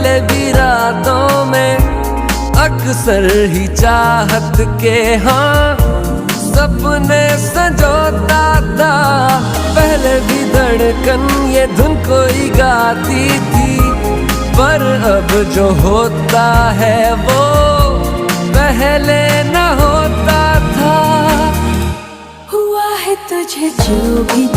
पहले भी रातों में अक्सर ही चाहत के हाँ सपने संजोता था। पहले भी धड़कन ये धुन कोई गाती थी, पर अब जो होता है वो पहले न होता था। हुआ है तुझे जो भी